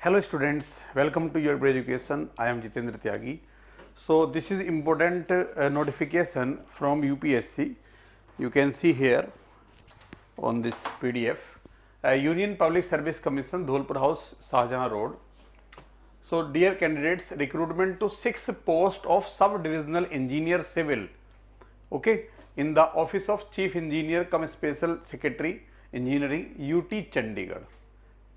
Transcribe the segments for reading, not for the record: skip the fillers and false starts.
Hello students, welcome to your education. I am Jitendra Tyagi. So this is important notification from UPSC. You can see here on this PDF. Union Public Service Commission, Dholpur House, Shahjahan Road. So dear candidates, recruitment to 6 post of sub-divisional engineer civil, okay, in the office of Chief Engineer cum Special Secretary Engineering, UT Chandigarh.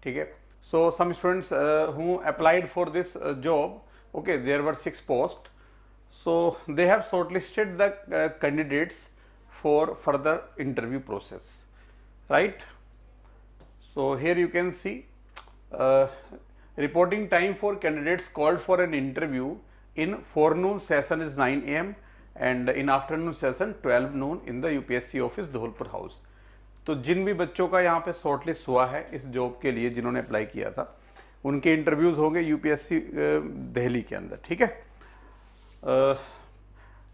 ठीक है. So some students who applied for this job, okay, there were 6 posts. So they have shortlisted the candidates for further interview process, right? So here you can see reporting time for candidates called for an interview in forenoon session is 9 AM and in afternoon session 12 noon in the UPSC office Dholpur House. तो जिन भी बच्चों का यहाँ पे shortlist हुआ है इस job के लिए, जिन्होंने अप्लाई किया था, उनके इंटरव्यूज होंगे यूपीएससी दिल्ली के अंदर. ठीक है.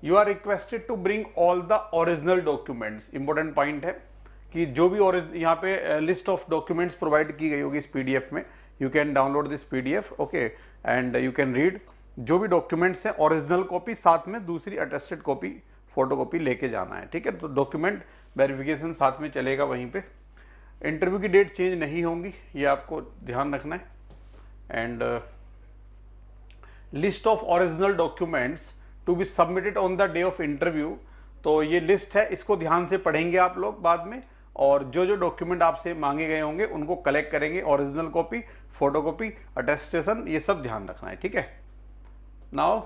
You are requested to bring all the original documents. Important point है कि जो भी यहाँ पे लिस्ट ऑफ डॉक्यूमेंट्स प्रोवाइड की गई होगी इस पीडीएफ में, you can download this PDF, okay, and you can read. जो भी डॉक्यूमेंट्स हैं ओरिजिनल कॉपी, साथ में दूसरी अटेस्टेड कॉपी, फोटो कॉपी लेके जाना है. ठीक है. तो डॉक्यूमेंट वेरिफिकेशन साथ में चलेगा वहीं पे. इंटरव्यू की डेट चेंज नहीं होंगी, ये आपको ध्यान रखना है. And list of original documents to be submitted on the day of interview. तो ये लिस्ट है, इसको ध्यान से पढ़ेंगे आप लोग बाद में, और जो जो डॉक्यूमेंट आपसे मांगे गए होंगे उनको कलेक्ट करेंगे. Original copy, photo copy, attestation, ये सब ध्यान रखना है. ठीक है. Now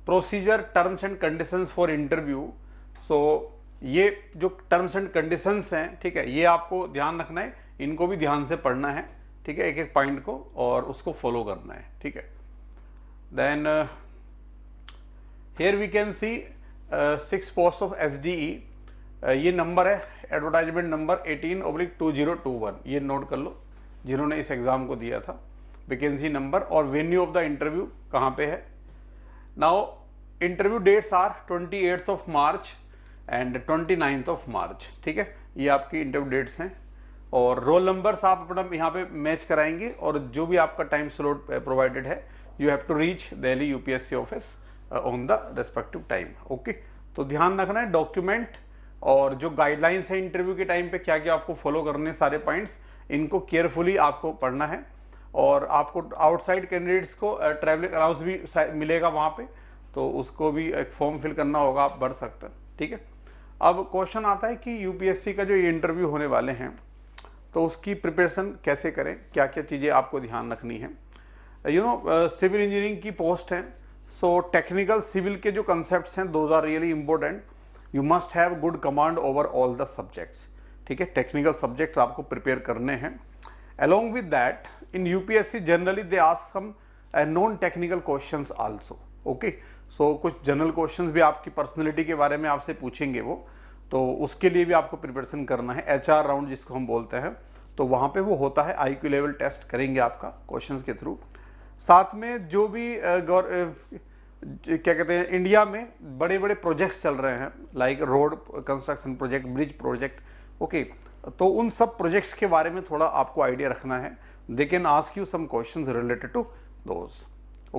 procedure, terms and conditions for interview. So ये जो टर्म्स एंड कंडीशंस हैं, ठीक है, ये आपको ध्यान रखना है, इनको भी ध्यान से पढ़ना है. ठीक है, एक एक पॉइंट को, और उसको फॉलो करना है. ठीक है. Then here we can see 6 post of SDE. ये नंबर है, एडवर्टाइजमेंट नंबर 18/2021. ये नोट कर लो जिन्होंने इस एग्जाम को दिया था. वैकेंसी नंबर और वेन्यू ऑफ द इंटरव्यू कहाँ पे है. Now interview dates are 28th of March and 29th of March. ठीक है, ये आपकी इंटरव्यू डेट्स हैं. और रोल नंबर्स आप अपना यहाँ पे मैच कराएंगे, और जो भी आपका टाइम स्लॉट प्रोवाइडेड है, you have to reach Delhi UPSC office on the respective time. Okay. तो ध्यान रखना है डॉक्यूमेंट और जो गाइडलाइंस है इंटरव्यू के टाइम पे क्या क्या आपको फॉलो करने, सारे पॉइंट्स, इनको केयरफुली आपको पढ़ना है. और आपको आउटसाइड कैंडिडेट्स को ट्रैवलिंग अलाउंस भी मिलेगा वहाँ पे, तो उसको भी एक फॉर्म फिल करना होगा, आप भर सकते हैं. ठीक है. अब क्वेश्चन आता है कि यूपीएससी का जो ये इंटरव्यू होने वाले हैं, तो उसकी प्रिपरेशन कैसे करें, क्या क्या चीज़ें आपको ध्यान रखनी है. यू नो, सिविल इंजीनियरिंग की पोस्ट है, सो टेक्निकल सिविल के जो कंसेप्ट्स हैं, those are really important. You must have good command over all the subjects. ठीक है. टेक्निकल सब्जेक्ट्स आपको प्रिपेयर करने हैं. Along with that, in UPSC generally they ask some non-technical questions also. Okay, so कुछ general questions भी आपकी personality के बारे में आपसे पूछेंगे वो, तो उसके लिए भी आपको प्रिपरेशन करना है. HR राउंड जिसको हम बोलते हैं, तो वहाँ पे वो होता है, IQ लेवल टेस्ट करेंगे आपका क्वेश्चंस के थ्रू. साथ में जो भी क्या कहते हैं, इंडिया में बड़े बड़े प्रोजेक्ट्स चल रहे हैं, like road construction project, bridge project, okay, तो उन सब प्रोजेक्ट्स के बारे में थोड़ा आपको आइडिया रखना है. They can ask you some questions related to those.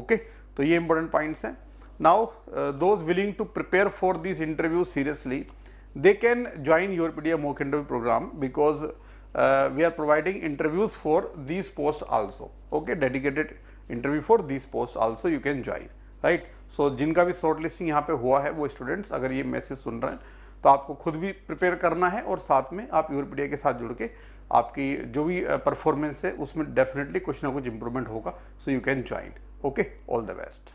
Okay, तो ये important points हैं. Now those willing to prepare for these interviews seriously, they can join your PDF mock interview program, because we are providing interviews for these posts also. Okay, dedicated interview for these posts also you can join, right? So जिनका भी shortlisting यहाँ पे हुआ है, वो students अगर ये message सुन रहे हैं, तो आपको खुद भी प्रिपेयर करना है, और साथ में आप यूरोपीडिया के साथ जुड़ के आपकी जो भी परफॉर्मेंस है उसमें डेफिनेटली कुछ ना कुछ इंप्रूवमेंट होगा. So you can join. Okay, all the best.